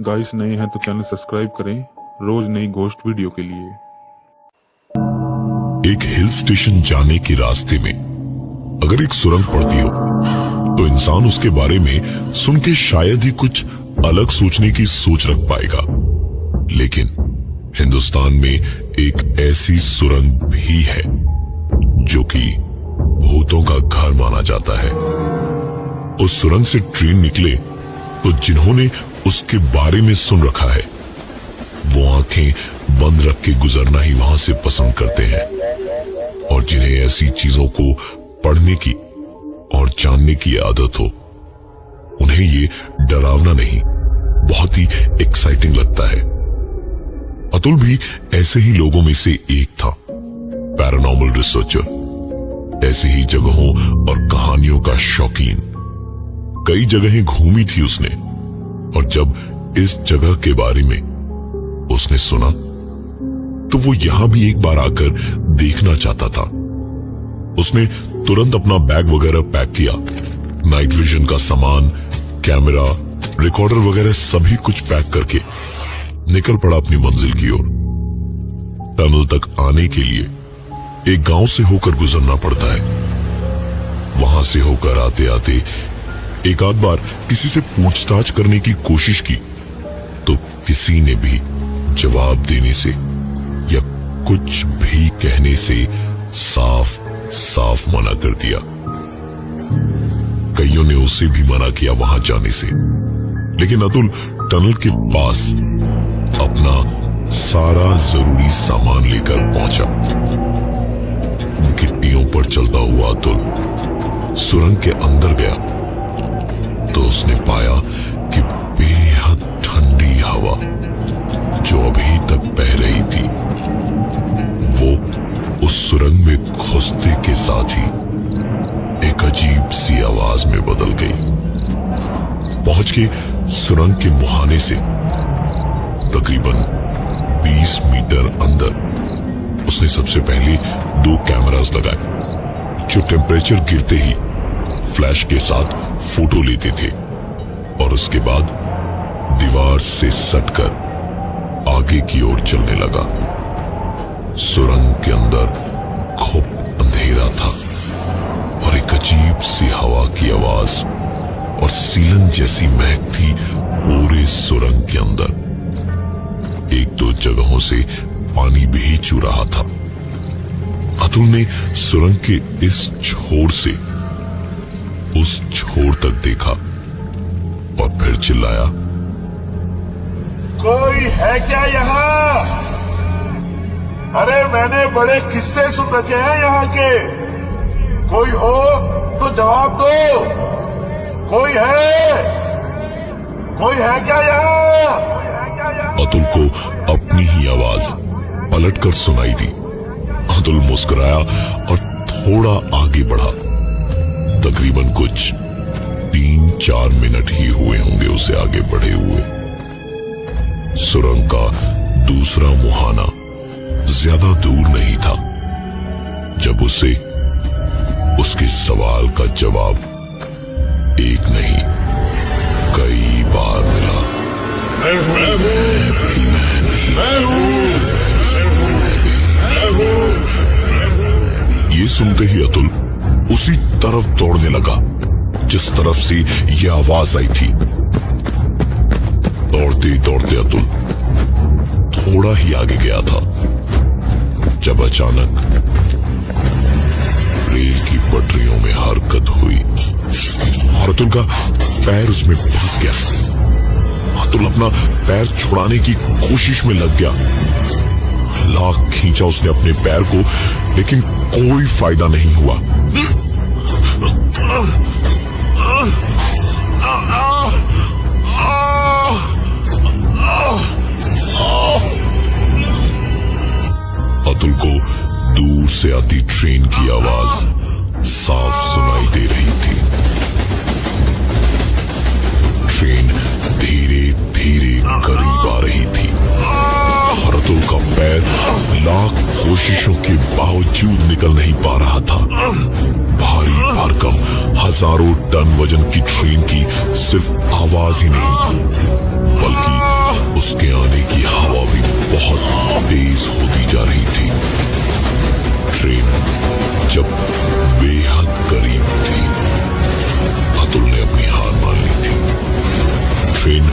Guys नए हैं तो चैनल सब्सक्राइब करें रोज नई घोस्ट वीडियो के लिए। एक हिल स्टेशन जाने के रास्ते में अगर एक सुरंग पड़ती हो तो इंसान उसके बारे में सुन के शायद ही कुछ अलग सोचने की सोच रख पाएगा, लेकिन हिंदुस्तान में एक ऐसी सुरंग भी है जो कि भूतों का घर माना जाता है। उस सुरंग से ट्रेन निकले तो जिन्होंने उसके बारे में सुन रखा है वो आंखें बंद रख के गुजरना ही वहां से पसंद करते हैं, और जिन्हें ऐसी चीजों को पढ़ने की और जानने की आदत हो उन्हें ये डरावना नहीं बहुत ही एक्साइटिंग लगता है। अतुल भी ऐसे ही लोगों में से एक था, पैरानॉर्मल रिसर्चर, ऐसे ही जगहों और कहानियों का शौकीन। कई जगहें घूमी थी उसने, और जब इस जगह के बारे में उसने सुना तो वो यहां भी एक बार आकर देखना चाहता था। उसने तुरंत अपना बैग वगैरह पैक किया, नाइट विजन का सामान, कैमरा, रिकॉर्डर वगैरह सभी कुछ पैक करके निकल पड़ा अपनी मंजिल की ओर। टनल तक आने के लिए एक गांव से होकर गुजरना पड़ता है। वहां से होकर आते आते एक आध बार किसी से पूछताछ करने की कोशिश की तो किसी ने भी जवाब देने से या कुछ भी कहने से साफ साफ मना कर दिया। कईयों ने उसे भी मना किया वहां जाने से, लेकिन अतुल टनल के पास अपना सारा जरूरी सामान लेकर पहुंचा। गिट्टियों पर चलता हुआ अतुल सुरंग के अंदर गया तो उसने पाया कि बेहद ठंडी हवा जो अभी तक बह रही थी वो उस सुरंग में घुसते के साथ ही एक अजीब सी आवाज में बदल गई। पहुंच के सुरंग के मुहाने से तकरीबन 20 मीटर अंदर उसने सबसे पहले 2 कैमरास लगाए जो टेम्परेचर गिरते ही फ्लैश के साथ फोटो लेते थे, और उसके बाद दीवार से सटकर आगे की ओर चलने लगा। सुरंग के अंदर खूब अंधेरा था और एक अजीब सी हवा की आवाज और सीलन जैसी महक थी पूरे सुरंग के अंदर। 1-2 जगहों से पानी भी चू रहा था। अतुल ने सुरंग के इस छोर से उस छोर तक देखा और फिर चिल्लाया, कोई है क्या यहाँ? अरे मैंने बड़े किस्से सुन रखे हैं यहाँ के, कोई हो तो जवाब दो। कोई है क्या यहाँ? अतुल को अपनी ही आवाज पलटकर सुनाई दी। अतुल मुस्कुराया और थोड़ा आगे बढ़ा। तकरीबन कुछ 3-4 मिनट ही हुए होंगे उसे आगे बढ़े हुए। सुरंग का दूसरा मुहाना ज्यादा दूर नहीं था जब उसे उसके सवाल का जवाब एक नहीं कई बार मिला। ये सुनते ही अतुल उसी तरफ दौड़ने लगा जिस तरफ से यह आवाज आई थी। दौड़ते दौड़ते अतुल थोड़ा ही आगे गया था जब अचानक रेल की पटरियों में हरकत हुई और अतुल का पैर उसमें फंस गया। अतुल अपना पैर छुड़ाने की कोशिश में लग गया। लाख खींचा उसने अपने पैर को, लेकिन कोई फायदा नहीं हुआ। अतुल को दूर से आती ट्रेन की आवाज साफ सुनाई दे रही थी। ट्रेन धीरे धीरे करीब आ रही थी और अतुल का पैर लाख कोशिशों के बावजूद निकल नहीं पा रहा था। भारी भरकम हजारों टन वजन की ट्रेन की सिर्फ आवाज ही नहीं बल्कि उसके आने की हवा भी बहुत तेज होती जा रही थी। ट्रेन जब बेहद करीब थी, अतुल ने अपनी हार मान ली थी। ट्रेन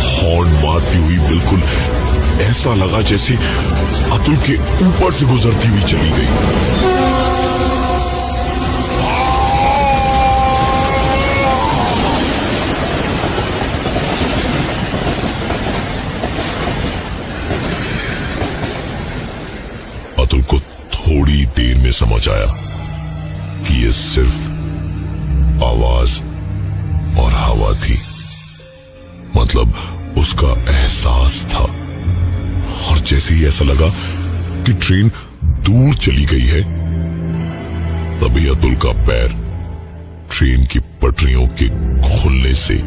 हॉर्न मारती हुई बिल्कुल ऐसा लगा जैसे अतुल के ऊपर से गुजरती हुई चली गई। अतुल को थोड़ी देर में समझ आया कि ये सिर्फ आवाज और हवा थी। मतलब उसका एहसास था। और जैसे ही ऐसा लगा कि ट्रेन दूर चली गई है, तभी अतुल का पैर ट्रेन की पटरियों के खुलने से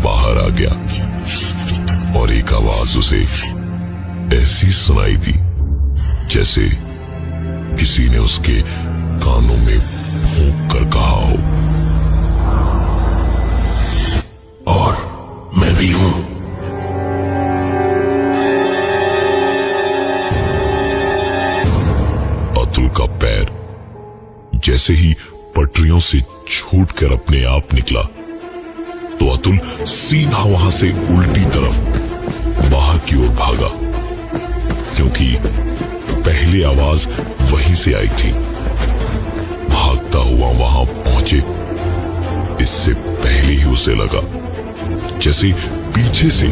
बाहर आ गया और एक आवाज उसे ऐसी सुनाई दी जैसे किसी ने उसके कानों में फूंक कर कहा हो, और मैं भी हूं। अतुल का पैर जैसे ही पटरियों से छूटकर अपने आप निकला तो अतुल सीधा वहां से उल्टी तरफ बाहर की ओर भागा, क्योंकि पहली आवाज वहीं से आई थी। भागता हुआ वहां पहुंचे इससे पहले ही उसे लगा जैसे पीछे से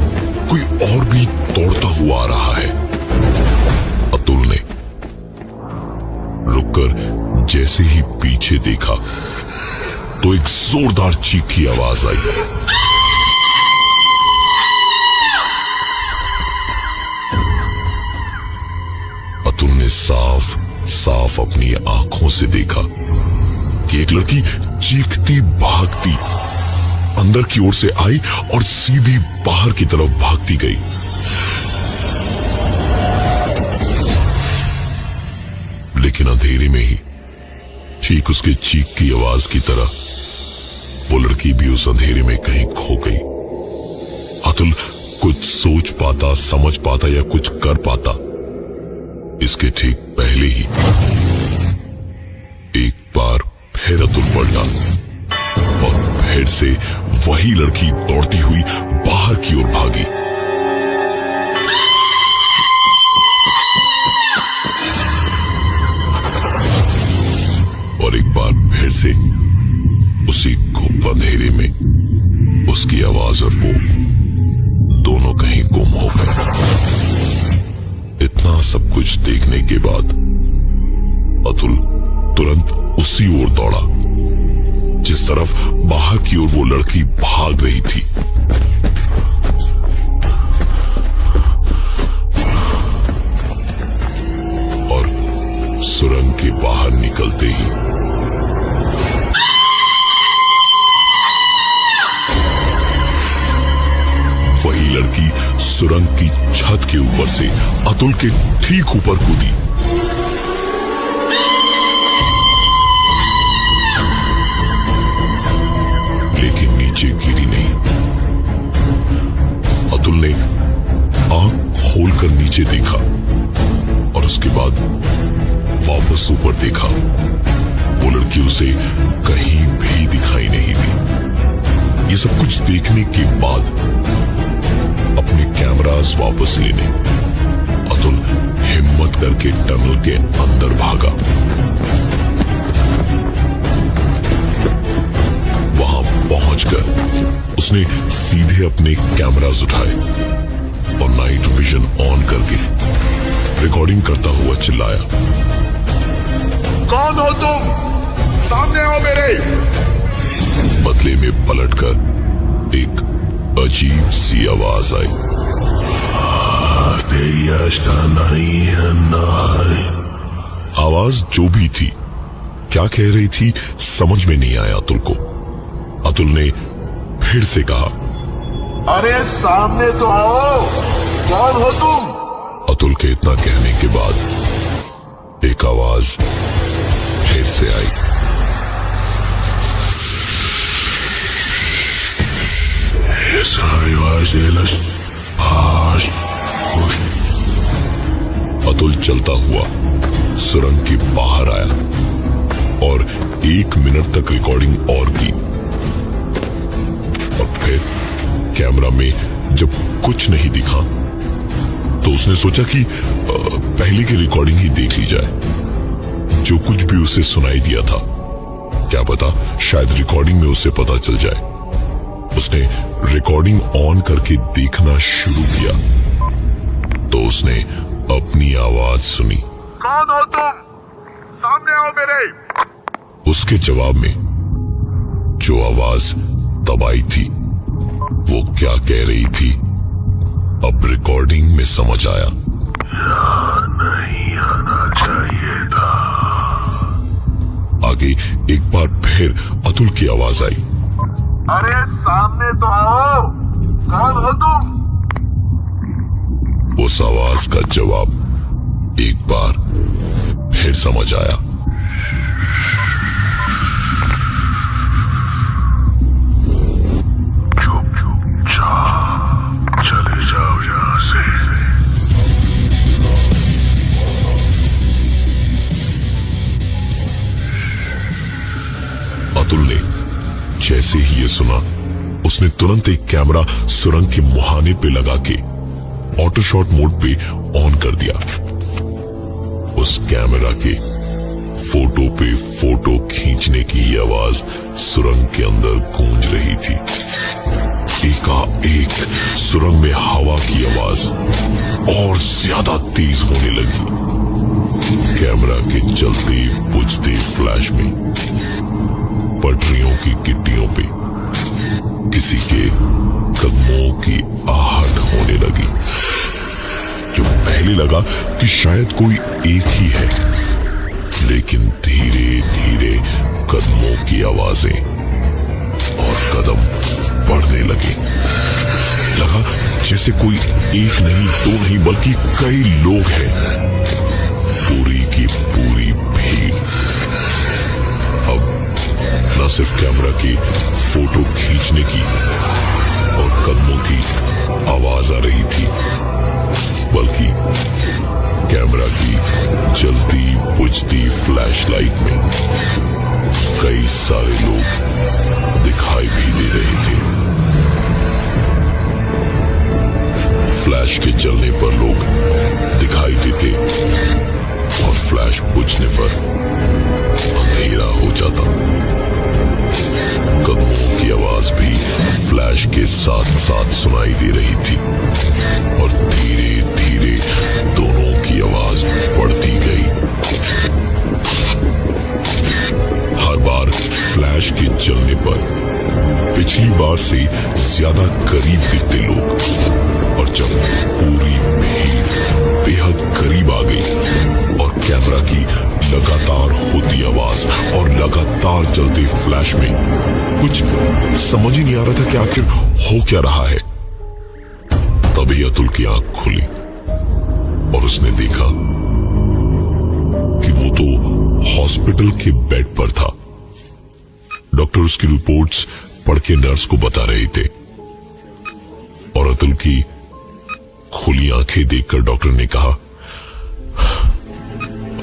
कोई और भी दौड़ता हुआ आ रहा है। अतुल ने रुककर जैसे ही पीछे देखा तो एक जोरदार चीख की आवाज आई। अतुल ने साफ साफ अपनी आंखों से देखा कि एक लड़की चीखती भागती अंदर की ओर से आई और सीधी बाहर की तरफ भागती गई। लेकिन अंधेरे में ही ठीक उसके चीख की आवाज की तरह वो लड़की भी उस अंधेरे में कहीं खो गई। अतुल कुछ सोच पाता, समझ पाता या कुछ कर पाता, इसके ठीक पहले ही एक बार फिर अतुल पलटा और फिर से वही लड़की दौड़ती हुई बाहर की ओर भागी। और एक बार फिर से उसी गुप्त अंधेरे में उसकी आवाज और वो दोनों कहीं गुम हो गए। इतना सब कुछ देखने के बाद अतुल तुरंत उसी ओर दौड़ा जिस तरफ बाहर की ओर वो लड़की भाग रही थी। और सुरंग के बाहर निकलते ही वही लड़की सुरंग की छत के ऊपर से अतुल के ठीक ऊपर कूदी। लेकिन नीचे गिरी नहीं। अतुल ने आंख खोलकर नीचे देखा और उसके बाद वापस ऊपर देखा। वो लड़की उसे कहीं भी दिखाई नहीं दी। ये सब कुछ देखने के बाद अपने कैमरास वापस लेने अतुल हिम्मत करके टनल के अंदर भागा। वहां पहुंचकर उसने सीधे अपने कैमरास उठाए और नाइट विजन ऑन करके रिकॉर्डिंग करता हुआ चिल्लाया, कौन हो तुम? सामने आओ मेरे। बदले में पलटकर एक अजीब सी आवाज आई, आवाज जो भी थी, क्या कह रही थी समझ में नहीं आया अतुल को। अतुल ने फिर से कहा, अरे सामने तो आओ, कौन हो तुम? अतुल के इतना कहने के बाद एक आवाज फिर से आई, अतुल चलता हुआ सुरंग के बाहर आया और 1 मिनट तक रिकॉर्डिंग और की। और फिर कैमरा में जब कुछ नहीं दिखा तो उसने सोचा कि पहले की रिकॉर्डिंग ही देख ली जाए। जो कुछ भी उसे सुनाई दिया था, क्या पता शायद रिकॉर्डिंग में उसे पता चल जाए। उसने रिकॉर्डिंग ऑन करके देखना शुरू किया तो उसने अपनी आवाज सुनी। कौन हो तुम? सामने आओ मेरे। उसके जवाब में जो आवाज तब आई थी वो क्या कह रही थी अब रिकॉर्डिंग में समझ आया। नहीं आना चाहिए था। आगे एक बार फिर अतुल की आवाज आई। अरे सामने तो आओ। कौन हो तुम? उस आवाज का जवाब एक बार फिर समझ आया। चुपचाप चले जाओ यहां से। अतुल ने जैसे ही ये सुना उसने तुरंत एक कैमरा सुरंग के मुहाने पे लगा के ऑटो शॉट मोड पे ऑन कर दिया। उस कैमरा के फोटो पे फोटो खींचने की आवाज सुरंग के अंदर गूंज रही थी। एकाएक सुरंग में हवा की आवाज और ज्यादा तेज होने लगी। कैमरा के चलते बुझते फ्लैश में पटरियों की गिट्टियों पे किसी के कदमों की आहट होने लगी। जो पहले लगा कि शायद कोई एक ही है, लेकिन धीरे धीरे कदमों की आवाजें और कदम बढ़ने लगे। लगा जैसे कोई एक नहीं, दो नहीं, बल्कि कई लोग हैं। पूरी की पूरी भीड़। अब न सिर्फ कैमरा की फोटो खींचने की और कदमों की आवाज आ रही थी, बल्कि कैमरा की जलती बुझती फ्लैशलाइट में कई सारे लोग दिखाई भी दे रहे थे। फ्लैश के चलने पर लोग दिखाई देते और फ्लैश बुझने पर अंधेरा हो जाता। कदमों की आवाज भी फ्लैश के साथ साथ सुनाई दे रही थी और धीरे धीरे दोनों की आवाज बढ़ती गई। हर बार फ्लैश के चलने पर पिछली बार से ज्यादा करीब दिखते लोग, और जब पूरी भीड़ बेहद करीब आ गई और कैमरा की लगातार होती आवाज और लगातार चलते फ्लैश में कुछ समझ ही नहीं आ रहा था कि आखिर हो क्या रहा है। तभी अतुल की आंख खुली और उसने देखा कि वो तो हॉस्पिटल के बेड पर था। डॉक्टर उसकी रिपोर्ट्स पढ़ के नर्स को बता रहे थे और अतुल की खुली आंखें देखकर डॉक्टर ने कहा,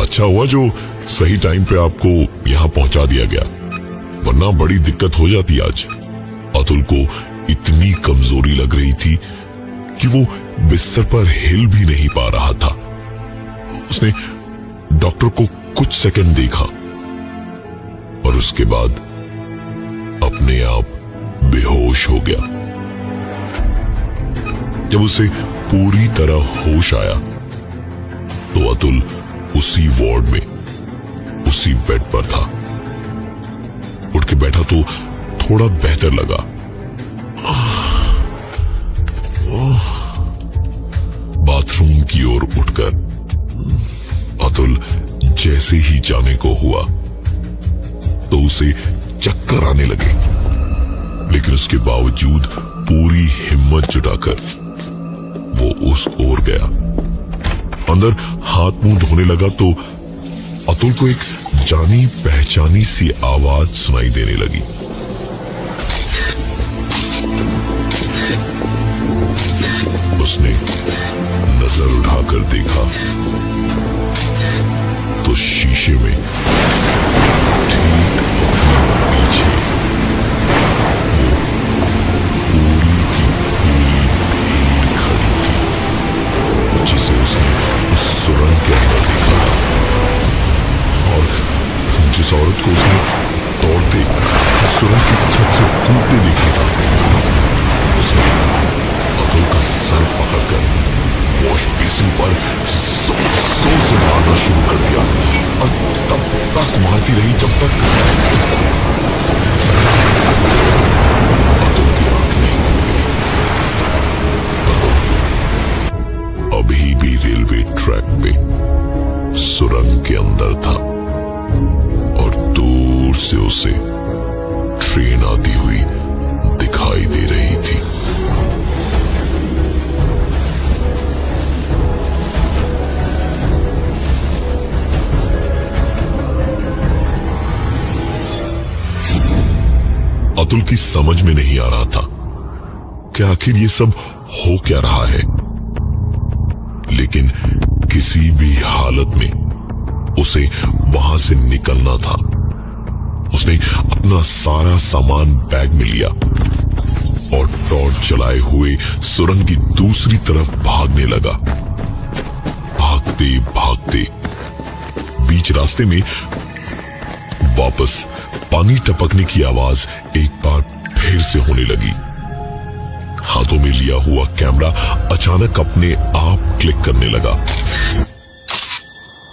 अच्छा हुआ जो सही टाइम पे आपको यहां पहुंचा दिया गया, वरना बड़ी दिक्कत हो जाती आज। अतुल को इतनी कमजोरी लग रही थी कि वो बिस्तर पर हिल भी नहीं पा रहा था। उसने डॉक्टर को कुछ सेकंड देखा और उसके बाद अपने आप बेहोश हो गया। जब उसे पूरी तरह होश आया तो अतुल उसी वार्ड में उसी बेड पर था। उठ के बैठा तो थोड़ा बेहतर लगा। बाथरूम की ओर उठकर अतुल जैसे ही जाने को हुआ तो उसे चक्कर आने लगे, लेकिन उसके बावजूद पूरी हिम्मत जुटाकर वो उस ओर गया। अंदर हाथ मुंह धोने लगा तो अतुल को एक जानी पहचानी सी आवाज सुनाई देने लगी। सुरंग की छत से कूदते देखेगा। उसने अतुल का सर पकड़कर वॉश बेसिन पर जोर से मारना शुरू कर दिया और तब तक मारती रही जब तक अतुल की आंख नहीं खुल गई। अतुल अभी भी रेलवे ट्रैक पे सुरंग के अंदर था और दूर से उसे ट्रेन आती हुई दिखाई दे रही थी। अतुल की समझ में नहीं आ रहा था कि आखिर ये सब हो क्या रहा है, लेकिन किसी भी हालत में उसे वहां से निकलना था। उसने अपना सारा सामान बैग में लिया और टॉर्च जलाए हुए सुरंग की दूसरी तरफ भागने लगा। भागते भागते बीच रास्ते में वापस पानी टपकने की आवाज एक बार फिर से होने लगी। हाथों में लिया हुआ कैमरा अचानक अपने आप क्लिक करने लगा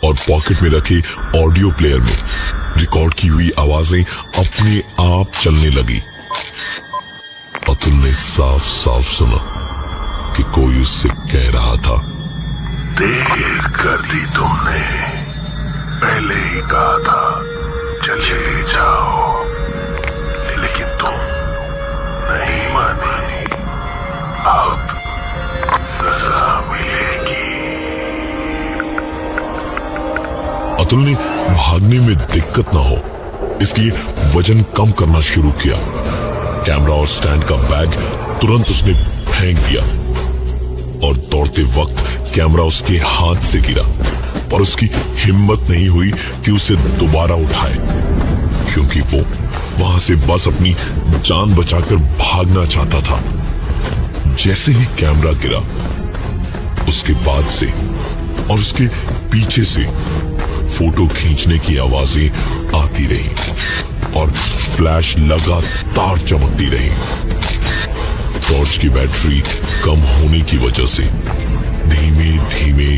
और पॉकेट में रखे ऑडियो प्लेयर में रिकॉर्ड की हुई आवाजें अपने आप चलने लगी। अतुल ने साफ साफ सुना कि कोई उससे कह रहा था, देर कर दी तुमने, पहले ही कहा था चले जाओ, लेकिन तुम नहीं मानी, अब सजा मिलेगी। अतुल ने भागने में दिक्कत ना हो इसलिए वजन कम करना शुरू किया। कैमरा और स्टैंड का बैग तुरंत उसने फेंक दिया और दौड़ते वक्त कैमरा उसके हाथ से गिरा, पर उसकी हिम्मत नहीं हुई कि उसे दोबारा उठाए, क्योंकि वो वहां से बस अपनी जान बचाकर भागना चाहता था। जैसे ही कैमरा गिरा, उसके बाद से और उसके पीछे से फोटो खींचने की आवाजें आती रही और फ्लैश लगातार चमकती रही। टॉर्च की बैटरी कम होने की वजह से धीमे धीमे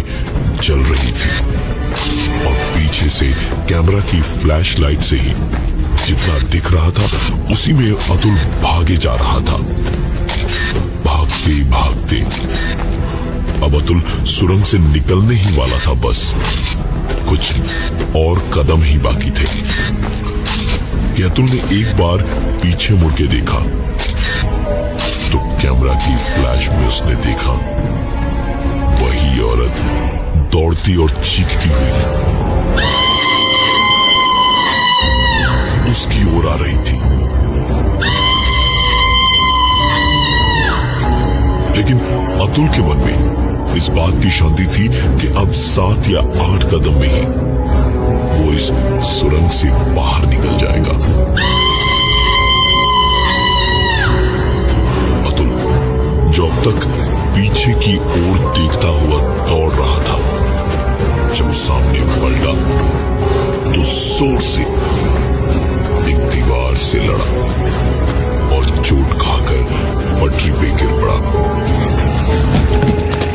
चल रही थी और पीछे से कैमरा की फ्लैश लाइट से ही जितना दिख रहा था उसी में अतुल भागे जा रहा था। भागते भागते अब अतुल सुरंग से निकलने ही वाला था, बस कुछ और कदम ही बाकी थे कि अतुल ने एक बार पीछे मुड़ के देखा तो कैमरा की फ्लैश में उसने देखा वही औरत दौड़ती और चीखती हुई उसकी ओर आ रही थी। लेकिन अतुल के मन में इस बात की शांति थी कि अब 7 या 8 कदम में ही वो इस सुरंग से बाहर निकल जाएगा। अतुल जो अब तक पीछे की ओर देखता हुआ दौड़ रहा था, जब सामने पलटा तो जोर से एक दीवार से लड़ा और चोट खाकर पटरी पे गिर पड़ा।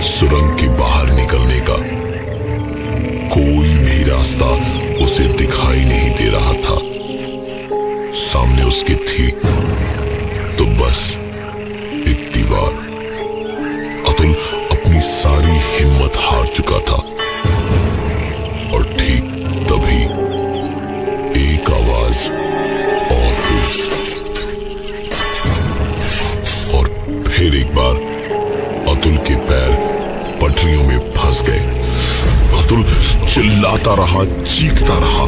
सुरंग के बाहर निकलने का कोई भी रास्ता उसे दिखाई नहीं दे रहा था। सामने उसके थी तो बस एक दीवार। अतुल अपनी सारी हिम्मत हार चुका था और ठीक तभी एक आवाज और हुई और फिर एक बार अतुल के पैर पटरियों में फंस गए। अतुल चिल्लाता रहा, चीखता रहा,